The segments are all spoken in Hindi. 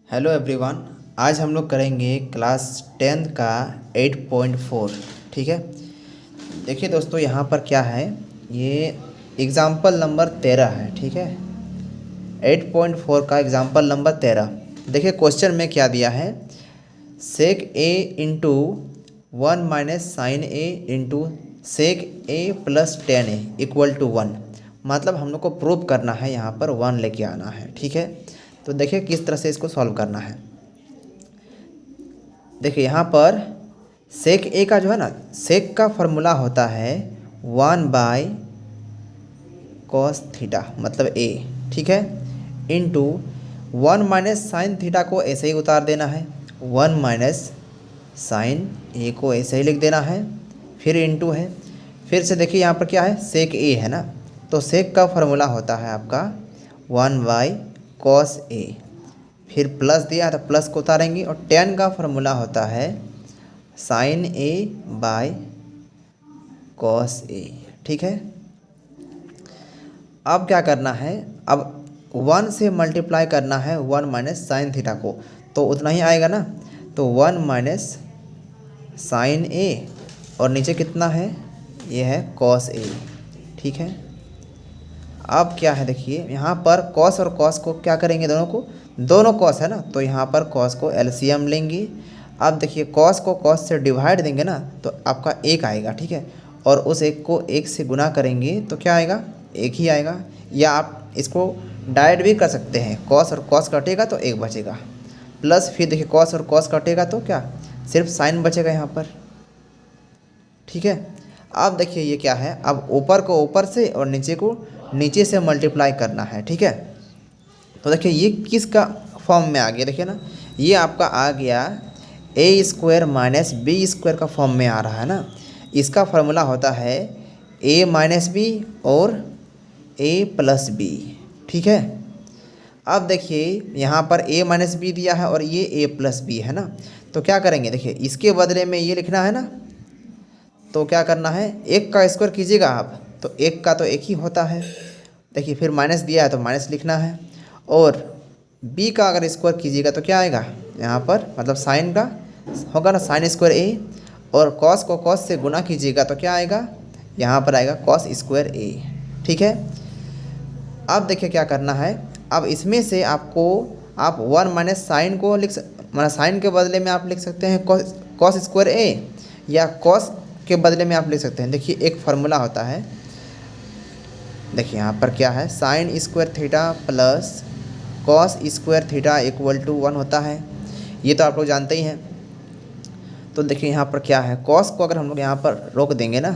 Hello everyone. आज हम लोग करेंगे क्लास 10th का 8.4। ठीक है, देखिए दोस्तों, यहाँ पर क्या है, ये एग्ज़ाम्पल नंबर 13 है। ठीक है, 8.4 का एग्ज़ाम्पल नंबर 13। देखिए क्वेश्चन में क्या दिया है, sec A into 1 minus sine A into sec A plus 10 A equal to 1। मतलब हम लोग को प्रूव करना है, यहाँ पर 1 लेके आना है। ठीक है, तो देखिए किस तरह से इसको सॉल्व करना है। देखिए यहाँ पर सेक ए का जो है ना, सेक का फॉर्मूला होता है 1 बाय कॉस थीटा मतलब ए। ठीक है, इनटू 1 माइनस साइन थीटा को ऐसे ही उतार देना है, 1 माइनस साइन ए को ऐसे ही लिख देना है, फिर इनटू है। फिर से देखिए यहाँ पर क्या है, सेक ए है ना, तो सेक का फॉर्मूला होता है आपका 1 बाई कॉस ए, फिर प्लस दिया है तो प्लस को उतारेंगे, और 10 का फॉर्मूला होता है sign A by cos A. ठीक है, अब क्या करना है, अब 1 से मल्टीप्लाई करना है 1 माइनस साइन थीटा को, तो उतना ही आएगा ना, तो 1 माइनस साइन ए और नीचे कितना है, ये है कॉस ए। ठीक है, अब क्या है, देखिए यहाँ पर कॉस और कॉस को क्या करेंगे, दोनों कॉस है ना, तो यहाँ पर कॉस को एलसीएम लेंगे। अब देखिए कॉस को कॉस से डिवाइड देंगे ना, तो आपका 1 आएगा। ठीक है, और उस 1 को 1 से गुना करेंगे तो क्या आएगा, 1 ही आएगा। या आप इसको डायरेक्ट भी कर सकते हैं, कॉस और कॉस कटेगा तो 1 बचेगा, प्लस फिर देखिए कॉस और कॉस कटेगा तो क्या, सिर्फ साइन बचेगा यहाँ पर। ठीक है, अब देखिए ये क्या है, अब ऊपर को ऊपर से और नीचे को नीचे से मल्टीप्लाई करना है। ठीक है, तो देखिए ये किसका फॉर्म में आ गया, देखिए ना, ये आपका आ गया ए स्क्वायर माइनस बी स्क्वायर का फॉर्म में आ रहा है ना। इसका फार्मूला होता है ए माइनस बी और ए प्लस बी। ठीक है, अब देखिए यहाँ पर ए माइनस बी दिया है और ये ए प्लस बी है ना, तो क्या करेंगे, देखिए इसके बदले में ये लिखना है ना, तो क्या करना है, 1 का स्क्वायर कीजिएगा आप, तो 1 का तो 1 ही होता है। देखिए फिर माइनस दिया है तो माइनस लिखना है, और b का अगर स्क्वायर कीजिएगा तो क्या आएगा, यहाँ पर मतलब साइन का होगा ना, साइन स्क्वायर ए, और कॉस को कॉस से गुना कीजिएगा तो क्या आएगा, यहाँ पर आएगा कॉस स्क्वायर ए। ठीक है, अब देखिए क्या करना है, अब इसमें से आपको आप 1 माइनस साइन को मतलब साइन के बदले में आप लिख सकते हैं कॉस स्क्वायर ए, या कॉस के बदले में आप लिख सकते हैं। देखिए एक फार्मूला होता है, देखिए यहाँ पर क्या है, sine square theta plus cos square theta equal to 1 होता है, ये तो आप लोग जानते ही हैं। तो देखिए यहाँ पर क्या है, कॉस को अगर हम लोग यहाँ पर रोक देंगे ना,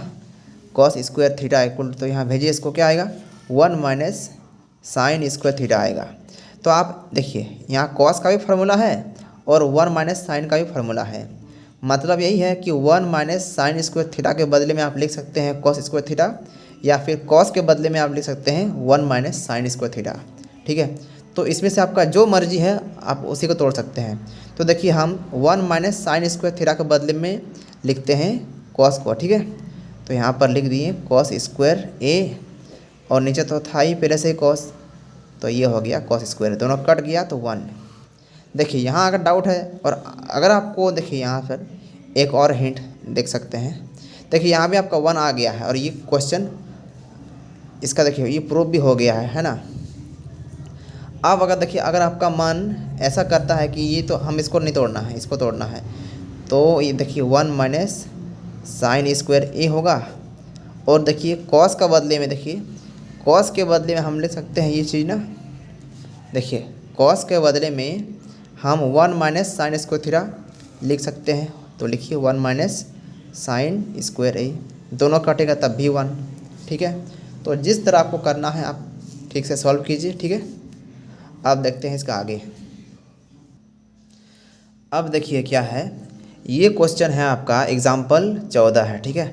कॉस स्क्वायर थीटा इक्वल, तो यहाँ भेजिए इसको, क्या आएगा 1 माइनस साइन स्क्वायर थीटा आएगा। तो आप देखिए यहाँ कॉस का भी फार्मूला है और 1 माइनस साइन का भी फार्मूला है, मतलब यही है कि 1 माइनस साइन स्क्वायर थीटा के बदले में आप लिख सकते हैं कॉस स्क्वायर थीटा, या फिर कॉस के बदले में आप लिख सकते हैं 1 माइनस साइन स्क्वायर थीटा। ठीक है, तो इसमें से आपका जो मर्जी है आप उसी को तोड़ सकते हैं। तो देखिए हम 1 माइनस साइन स्क्वायर थीटा के बदले में लिखते हैं कॉस को। ठीक है, तो यहाँ पर लिख दिए कॉस स्क्वायर ए, और नीचे तो था ही पहले से ही कॉस, तो ये हो गया कॉस स्क्वायर, दोनों कट गया तो 1। देखिए यहाँ अगर डाउट है, और अगर आपको देखिए यहाँ पर एक और हिंट देख सकते हैं, देखिए यहाँ भी आपका 1 आ गया है, और ये क्वेश्चन इसका देखिए ये प्रूफ भी हो गया है ना। अब अगर देखिए अगर आपका मन ऐसा करता है कि ये तो हम इसको नहीं तोड़ना है, इसको तोड़ना है, तो ये देखिए 1 माइनस साइन स्क्वायर ए होगा, और देखिए कॉस का बदले में, देखिए कॉस के बदले में हम लिख सकते हैं ये चीज़ ना, देखिए कॉस के बदले में हम 1 माइनस साइन स्क्वायर थीटा लिख सकते हैं, तो लिखिए 1 माइनस साइन स्क्वायर ए, दोनों कटेगा तब भी 1। ठीक है, तो जिस तरह आपको करना है आप ठीक से सॉल्व कीजिए। ठीक है, अब देखते हैं इसका आगे। अब देखिए क्या है, ये क्वेश्चन है आपका एग्जाम्पल 14 है। ठीक है,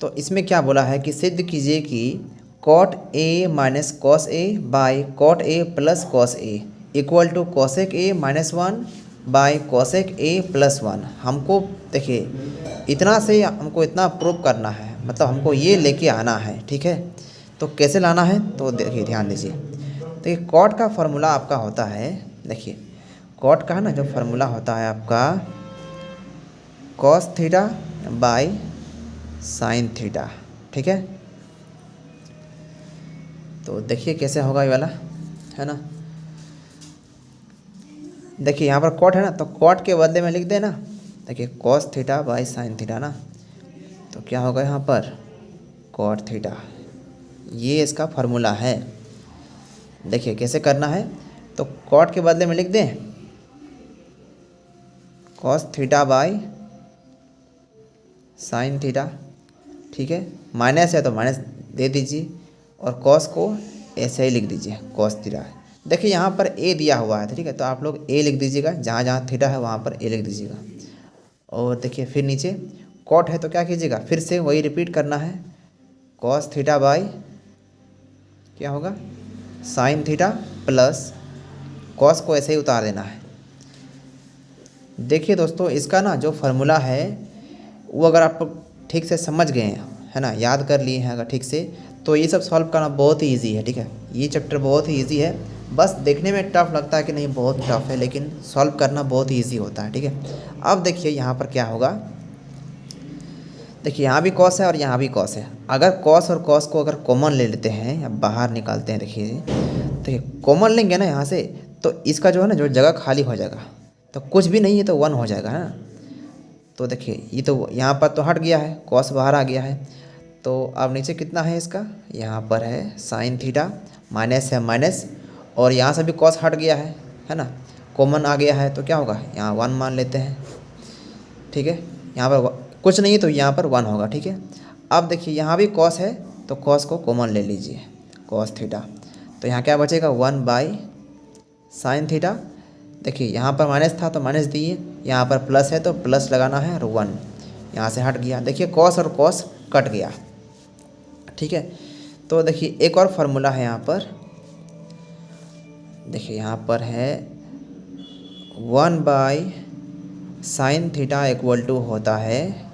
तो इसमें क्या बोला है कि सिद्ध कीजिए कि cot A minus cos A by cot A plus cos A equal to cosec A minus 1 by cosec A plus 1। हमको देखिए इतना से हमको इतना प्रूव करना है, मतलब हमको ये लेके आना है। ठीक है, तो कैसे लाना है, तो देखिए ध्यान दीजिए। देखिए कॉट का फॉर्मूला आपका होता है, देखिए कॉट का है ना जो फार्मूला होता है आपका cos theta bye sine theta, ठीक है। तो देखिए कैसे होगा ये वाला, है ना। देखिए यहाँ पर कॉट है ना, तो कॉट के बदले में लिख दे ना, देखिए cos theta bye sine theta ना, तो क्या होगा यहाँ पर कॉट थीटा, ये इसका फार्मूला है। देखिए कैसे करना है, तो कॉट के बदले में लिख दें cos theta bye sine theta, ठीक है। माइनस है तो माइनस दे दीजिए और कॉस को ऐसे ही लिख दीजिए कॉस थीटा। देखिए यहाँ पर ए दिया हुआ है, ठीक है, तो आप लोग ए लिख दीजिएगा, जहाँ जहाँ थीटा है वहाँ पर ए लिख दीजिएगा। और देखिए फिर नीचे कॉट है तो क्या कीजिएगा, फिर से वही रिपीट करना है, कॉस थीटा बाय क्या होगा साइन थीटा प्लस कॉस को ऐसे ही उतार देना है। देखिए दोस्तों इसका ना जो फार्मूला है वो अगर आप ठीक से समझ गए हैं, है ना, याद कर लिए हैं अगर ठीक से, तो ये सब सॉल्व करना बहुत ही ईजी है, ठीक है। ये चैप्टर बहुत ही ईजी है, बस देखने में टफ लगता है कि नहीं बहुत टफ है, लेकिन सॉल्व करना बहुत ही ईजी होता है, ठीक है। अब देखिए यहाँ पर क्या होगा, देखिए यहाँ भी कॉस है और यहाँ भी कॉस है। अगर कॉस और कॉस को अगर कॉमन ले लेते हैं या बाहर निकालते हैं, देखिए कॉमन लेंगे ना यहाँ से, तो इसका जो है ना जो जगह खाली हो जाएगा, तो कुछ भी नहीं है तो 1 हो जाएगा, है ना। तो देखिए ये तो यहाँ पर तो हट गया है, कॉस बाहर आ गया है, तो अब नीचे कितना है इसका, यहाँ पर है साइन थीटा, माइनस है माइनस, और यहाँ से भी कॉस हट गया है ना, कॉमन आ गया है, तो क्या होगा यहाँ 1 मान लेते हैं, ठीक है। यहाँ पर कुछ नहीं है तो यहाँ पर 1 होगा, ठीक है। अब देखिए यहाँ भी कॉस है तो कॉस को कॉमन ले लीजिए, कॉस थीटा, तो यहाँ क्या बचेगा 1 बाय साइन थीटा। देखिए यहाँ पर माइनस था तो माइनस दिए, यहाँ पर प्लस है तो प्लस लगाना है, और 1 यहाँ से हट गया। देखिए कॉस और कॉस कट गया, ठीक है। तो देखिए एक और फार्मूला है यहाँ पर, देखिए यहाँ पर है 1 by sine theta equal to होता है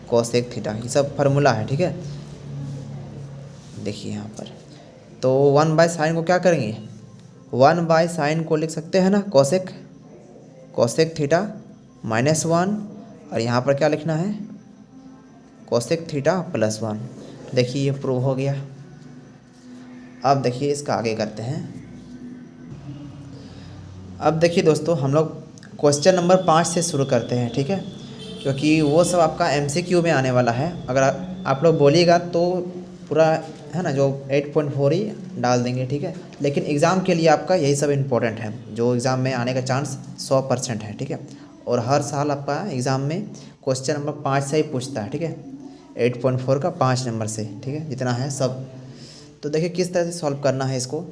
कोसेक थीटा, ये सब फार्मूला है, ठीक है। देखिए यहाँ पर तो 1 बाय साइन को क्या करेंगे, 1 बाय साइन को लिख सकते हैं ना कोसेक थीटा -1, और यहाँ पर क्या लिखना है कोसेक थीटा +1। देखिए ये प्रूव हो गया। अब देखिए इसका आगे करते हैं। अब देखिए दोस्तों हम लोग क्वेश्चन नंबर 5 से शुरू करते हैं, ठीक है, क्योंकि वो सब आपका MCQ में आने वाला है। अगर आप लोग बोलिएगा तो पूरा है ना जो 8.4 ही डाल देंगे, ठीक है, लेकिन एग्ज़ाम के लिए आपका यही सब इम्पोर्टेंट है, जो एग्ज़ाम में आने का चांस 100% है, ठीक है। और हर साल आपका एग्ज़ाम में क्वेश्चन नंबर 5 से ही पूछता है, ठीक है, 8.4 का 5 नंबर से, ठीक है, जितना है सब। तो देखिए किस तरह से सॉल्व करना है इसको।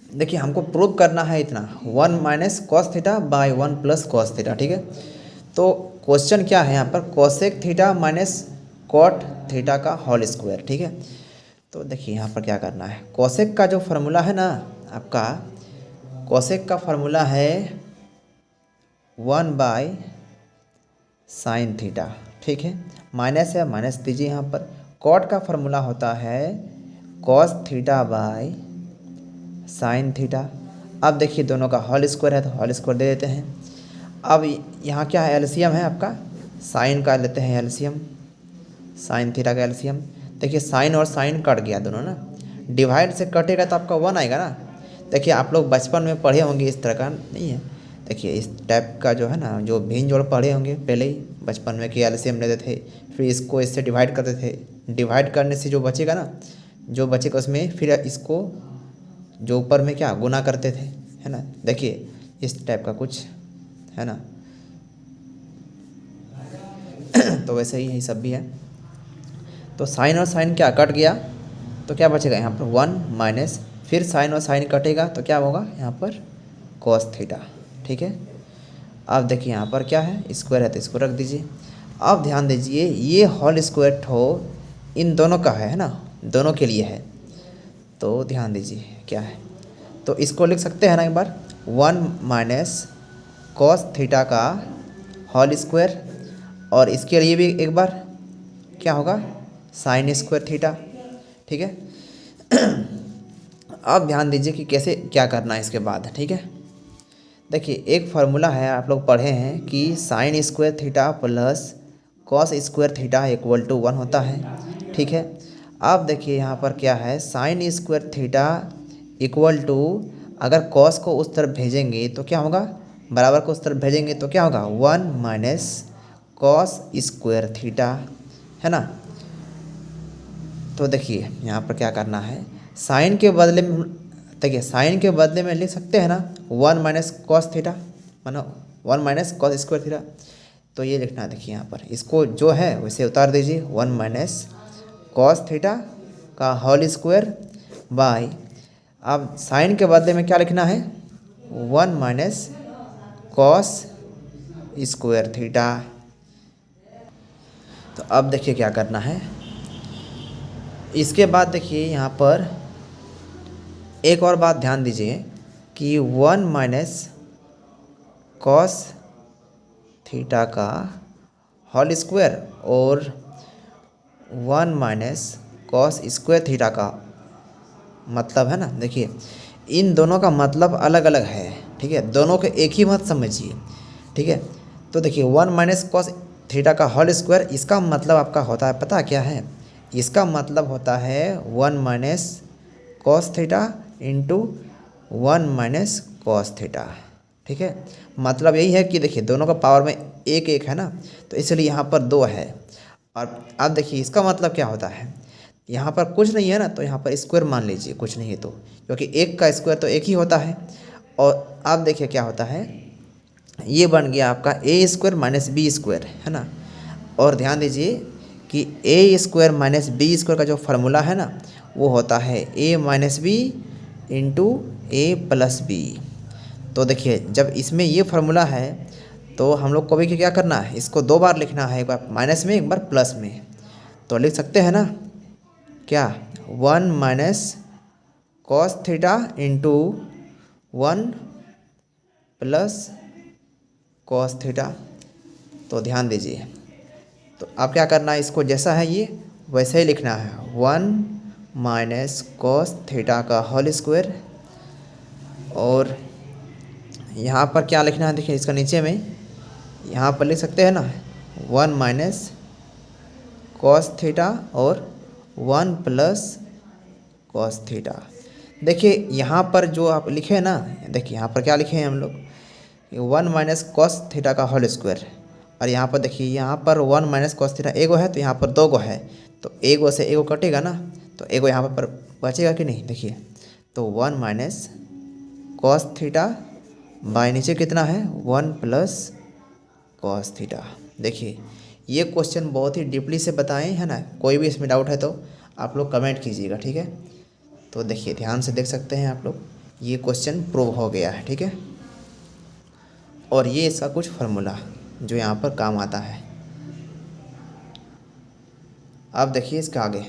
देखिए हमको प्रूव करना है इतना 1 minus cos theta by 1 plus cos theta, ठीक है। तो क्वेश्चन क्या है यहाँ पर cosec theta minus cot theta का होल स्क्वायर, ठीक है। तो देखिए यहाँ पर क्या करना है, कोसेक का जो फार्मूला है ना आपका, कोसेक का फार्मूला है 1 बाय साइन थीटा, ठीक है, माइनस है माइनस दीजिए यहाँ पर। कॉट का फार्मूला होता है cos theta bye sine theta. अब देखिए दोनों का होल स्क्वायर है तो होल स्क्वायर दे देते हैं। अब यहाँ क्या है एलसीएम है आपका, साइन का लेते हैं एलसीएम, साइन थीटा का एलसीएम। देखिए साइन और साइन कट गया दोनों ना, डिवाइड से कटेगा तो आपका 1 आएगा ना। देखिए आप लोग बचपन में पढ़े होंगे, इस तरह का नहीं है, देखिए इस टाइप का जो है ना जो भिन्न जोड़ पढ़े होंगे पहले ही बचपन में कि एलसीएम लेते थे, फिर इसको इससे डिवाइड करते थे, डिवाइड करने से जो बचेगा ना, जो बचेगा उसमें फिर इसको जो ऊपर में क्या गुना करते थे, है ना। देखिए इस टाइप का कुछ है ना तो वैसे ही यही सब भी है। तो साइन और साइन क्या कट गया तो क्या बचेगा यहाँ पर 1 माइनस, फिर साइन और साइन कटेगा तो क्या होगा यहाँ पर कॉस थीटा, ठीक है। अब देखिए यहाँ पर क्या है स्क्वायर है तो इसको रख दीजिए। अब ध्यान दीजिए ये होल स्क्वायर ठो इन दोनों का है ना, दोनों के लिए है, तो ध्यान दीजिए क्या है, तो इसको लिख सकते हैं ना एक बार 1 माइनस कॉस थीटा का होल स्क्वायर, और इसके लिए भी एक बार क्या होगा साइन स्क्वायर थीटा, ठीक है। अब ध्यान दीजिए कि कैसे क्या करना है इसके बाद, ठीक है। देखिए एक फार्मूला है, आप लोग पढ़े हैं कि sine square theta plus cos square theta equal to 1 होता है। ठीक है, अब देखिए यहाँ पर क्या है, sine square theta equal to, अगर कॉस को उस तरफ भेजेंगे तो क्या होगा, बराबर को उस तरफ भेजेंगे तो क्या होगा, 1 माइनस कॉस स्क्वायर थीटा, है ना। तो देखिए यहाँ पर क्या करना है, साइन के बदले में, देखिए साइन के बदले में लिख सकते हैं ना 1 माइनस कॉस थीटा, मानो 1 माइनस कॉस स्क्वायर थीटा। तो ये लिखना है, देखिए यहाँ पर इसको जो है वैसे उतार दीजिए, 1 माइनस कॉस थीटा का होल स्क्वायर बाय, अब साइन के बदले में क्या लिखना है, 1 माइनस कॉस स्क्वायर थीटा। तो अब देखिए क्या करना है, इसके बाद देखिए यहाँ पर एक और बात ध्यान दीजिए कि 1 माइनस कॉस थीटा का होल स्क्वायर और 1 माइनस कॉस स्क्वायर थीटा का मतलब है ना, देखिए इन दोनों का मतलब अलग अलग है। ठीक है, दोनों को एक ही मत समझिए। ठीक है, तो देखिए 1 माइनस कॉस थीटा का होल स्क्वायर, इसका मतलब आपका होता है, पता क्या है, इसका मतलब होता है 1 minus cos theta into 1 minus cos theta. ठीक है, मतलब यही है कि देखिए दोनों का पावर में एक एक है ना, तो इसलिए यहाँ पर 2 है। और अब देखिए इसका मतलब क्या होता है, यहाँ पर कुछ नहीं है ना, तो यहाँ पर स्क्वायर मान लीजिए, कुछ नहीं है तो, क्योंकि एक का स्क्वायर तो एक ही होता है। और अब देखिए क्या होता है, ये बन गया आपका ए स्क्वायर माइनस बी स्क्वायर, है ना। और ध्यान दीजिए कि ए स्क्वायर माइनस बी स्क्वायर का जो फार्मूला है ना, वो होता है ए माइनस बी इंटू ए प्लस बी। तो देखिए जब इसमें ये फार्मूला है तो हम लोग को भी क्या करना है, इसको 2 बार लिखना है, एक बार माइनस में एक बार प्लस में। तो लिख सकते हैं ना क्या, 1 minus cos theta into 1 plus cos theta. तो ध्यान दीजिए, तो अब क्या करना है, इसको जैसा है ये वैसे ही लिखना है, 1 माइनस कॉस थीटा का होल स्क्वायर, और यहाँ पर क्या लिखना है, देखिए इसका नीचे में यहाँ पर लिख सकते हैं ना 1 माइनस कॉस थीटा और 1 प्लस कॉस थीटा। देखिए यहाँ पर जो आप लिखे ना, देखिए यहाँ पर क्या लिखे हैं हम लोग, 1 माइनस कॉस थीटा का होल स्क्वायर, और यहाँ पर देखिए यहाँ पर 1 माइनस कॉस थीटा एगो है, तो यहाँ पर 2 गो है, तो एगो से एगो कटेगा ना, तो एगो यहाँ पर बचेगा कि नहीं, देखिए तो 1 माइनस कॉस थीटा बाय नीचे कितना है, 1 प्लस कॉस थीटा। देखिए ये क्वेश्चन बहुत ही डीपली से बताएं, है ना, कोई भी इसमें डाउट है तो आप लोग कमेंट कीजिएगा। ठीक है, तो देखिए ध्यान से देख सकते हैं आप लोग, ये क्वेश्चन प्रूव हो गया है। ठीक है, और ये इसका कुछ फार्मूला जो यहाँ पर काम आता है। अब देखिए इसका आगे,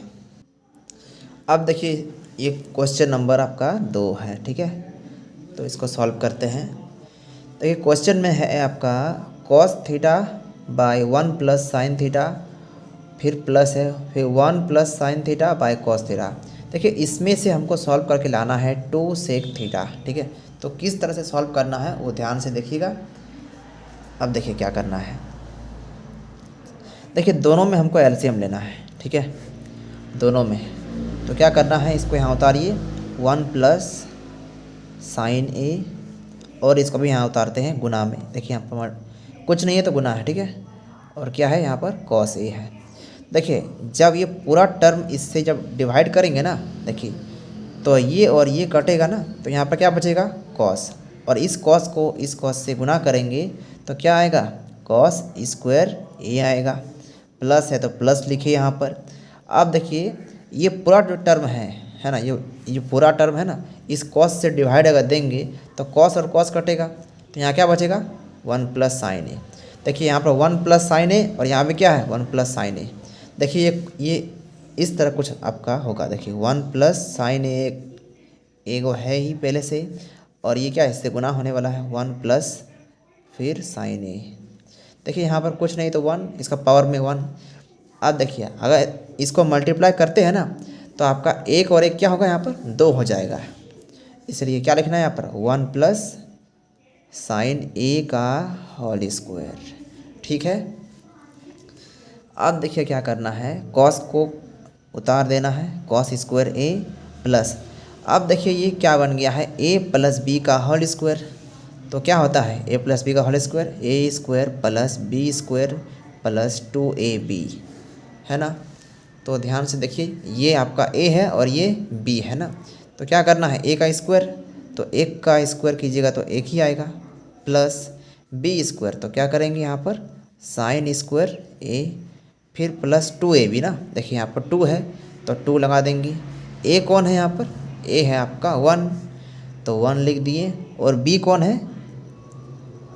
अब देखिए ये क्वेश्चन नंबर आपका 2 है। ठीक है, तो इसको सॉल्व करते हैं। देखिए क्वेश्चन में है आपका cos theta by 1 plus sine theta, फिर प्लस है, फिर 1 plus sine theta by cos theta. देखिए इसमें से हमको सॉल्व करके लाना है 2 सेक थीटा। ठीक है, तो किस तरह से सॉल्व करना है वो ध्यान से देखिएगा। अब देखिए क्या करना है, देखिए दोनों में हमको एलसीएम लेना है। ठीक है, दोनों में, तो क्या करना है, इसको यहाँ उतारिए 1 प्लस साइन ए, और इसको भी यहाँ उतारते हैं गुना में। देखिए यहाँ पर कुछ नहीं है तो गुना है। ठीक है, और क्या है यहाँ पर कॉस ए है। देखिए जब ये पूरा टर्म इससे जब डिवाइड करेंगे ना, देखिए तो ये और ये कटेगा ना, तो यहाँ पर क्या बचेगा, कॉस, और इस कॉस को इस कॉस से गुना करेंगे तो क्या आएगा, कॉस स्क्वायर ए आएगा। प्लस है तो प्लस लिखिए यहाँ पर। अब देखिए ये पूरा जो टर्म है ना, ये पूरा टर्म है ना, इस कॉस से डिवाइड अगर देंगे तो कॉस और कॉस कटेगा, तो यहाँ क्या बचेगा, 1 प्लस साइन ए। देखिए यहाँ पर 1 प्लस साइन ए, और यहाँ पे क्या है, 1 प्लस साइन ए। देखिए ये इस तरह कुछ आपका होगा। देखिए 1 प्लस साइन ए एगो है ही पहले से, और ये क्या है, इससे गुना होने वाला है 1 प्लस फिर साइन ए। देखिए यहाँ पर कुछ नहीं तो 1, इसका पावर में 1। अब देखिए अगर इसको मल्टीप्लाई करते हैं ना, तो आपका 1 और 1 क्या होगा, यहाँ पर 2 हो जाएगा। इसलिए क्या लिखना है यहाँ पर, 1 प्लस साइन ए का होल स्क्वायर। ठीक है, अब देखिए क्या करना है, कॉस को उतार देना है, कॉस स्क्वायर ए प्लस, अब देखिए ये क्या बन गया है, ए प्लस बी का होल स्क्वायर। तो क्या होता है ए प्लस बी का whole square, A square plus B square plus 2ab, है ना। तो ध्यान से देखिए, ये आपका ए है और ये बी है ना। तो क्या करना है, ए का स्क्वायर, तो एक का स्क्वायर कीजिएगा तो एक ही आएगा, प्लस बी स्क्वायर, तो क्या करेंगे यहाँ पर साइन स्क्वायर ए, फिर प्लस 2ab ना। देखिए यहाँ पर 2 है तो 2 लगा देंगे। ए कौन है यहाँ पर, ए है आपका 1, तो 1 लिख दिए, और बी कौन है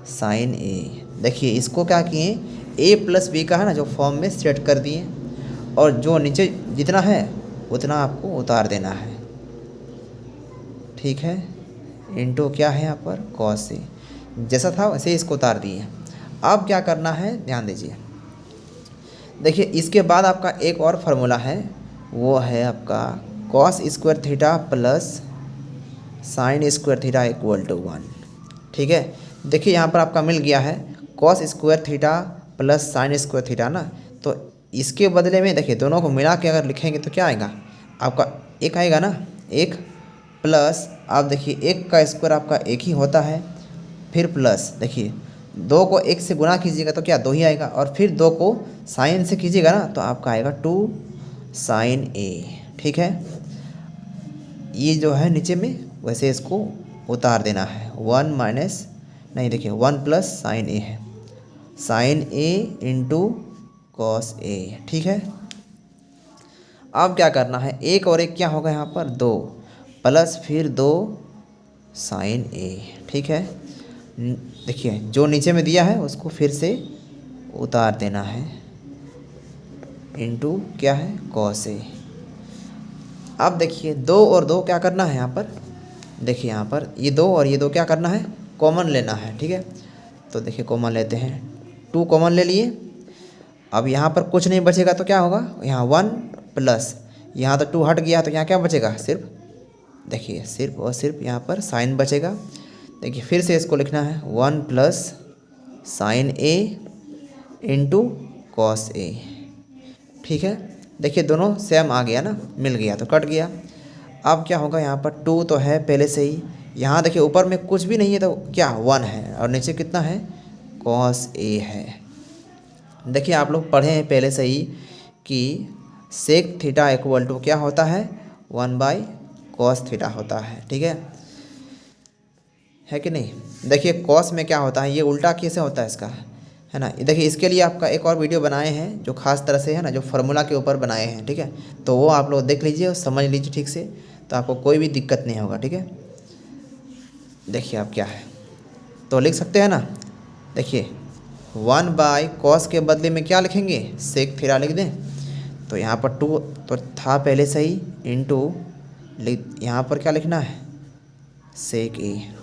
साइन ए। देखिए इसको क्या किए, ए प्लस बी का है ना जो फॉर्म में सेट कर दिए, और जो नीचे जितना है उतना आपको उतार देना है। ठीक है, इनटू क्या है यहाँ पर कॉस ए, जैसा था वैसे इसको उतार दिए। अब क्या करना है ध्यान दीजिए, देखिए इसके बाद आपका एक और फार्मूला है, वो है आपका cos square theta plus sine square theta equal to 1। ठीक है, देखिए यहाँ पर आपका मिल गया है cos square theta plus sine square theta ना। तो इसके बदले में देखिए दोनों को मिला के अगर लिखेंगे तो क्या आएगा आपका, एक आएगा ना, एक प्लस, आप देखिए एक का स्क्वायर आपका एक ही होता है, फिर प्लस देखिए 2 को 1 से गुना कीजिएगा तो क्या 2 ही आएगा, और फिर 2 को साइन से कीजिएगा ना तो आपका आएगा 2 साइन ए। ठीक है, ये जो है नीचे में वैसे इसको उतार देना है, 1 माइनस नहीं, देखिए 1 प्लस साइन ए है, sign A into cos A. ठीक है, अब क्या करना है, एक और एक क्या होगा यहाँ पर 2 प्लस फिर 2 साइन ए। ठीक है, देखिए जो नीचे में दिया है उसको फिर से उतार देना है, इंटू क्या है कॉस ए। अब देखिए 2 और 2 क्या करना है यहाँ पर, देखिए यहाँ पर ये 2 और ये 2 क्या करना है कॉमन लेना है। ठीक है, तो देखिए कॉमन लेते हैं, 2 कॉमन ले लिए। अब यहाँ पर कुछ नहीं बचेगा तो क्या होगा, यहाँ 1 प्लस, यहाँ तो 2 हट गया तो यहाँ क्या बचेगा, सिर्फ देखिए सिर्फ और सिर्फ यहाँ पर साइन बचेगा। देखिए फिर से इसको लिखना है 1 plus sign A into cos A. ठीक है, देखिए दोनों सेम आ गया ना, मिल गया तो कट गया। अब क्या होगा, यहाँ पर 2 तो है पहले से ही, यहाँ देखिए ऊपर में कुछ भी नहीं है तो क्या 1 है, और नीचे कितना है कॉस ए है। देखिए आप लोग पढ़े हैं पहले से ही कि सेक थीटा इक्वल टू क्या होता है 1/cos थीटा होता है। ठीक है कि नहीं। देखिए कॉस में क्या होता है, ये उल्टा कैसे होता है इसका, है ना। देखिए इसके लिए आपका एक और वीडियो बनाए हैं जो खास तरह से है ना, जो फार्मूला के ऊपर बनाए हैं। ठीक है, तो वो आप लोग देख लीजिए और समझ लीजिए ठीक से, तो आपको कोई भी दिक्कत नहीं होगा। ठीक है, देखिए आप क्या है तो लिख सकते हैं ना, देखिए 1/cos के बदले में क्या लिखेंगे सेक थीटा लिख दें, तो यहाँ पर 2 तो था पहले से ही, इंटू यहाँ पर क्या लिखना है सेक ए।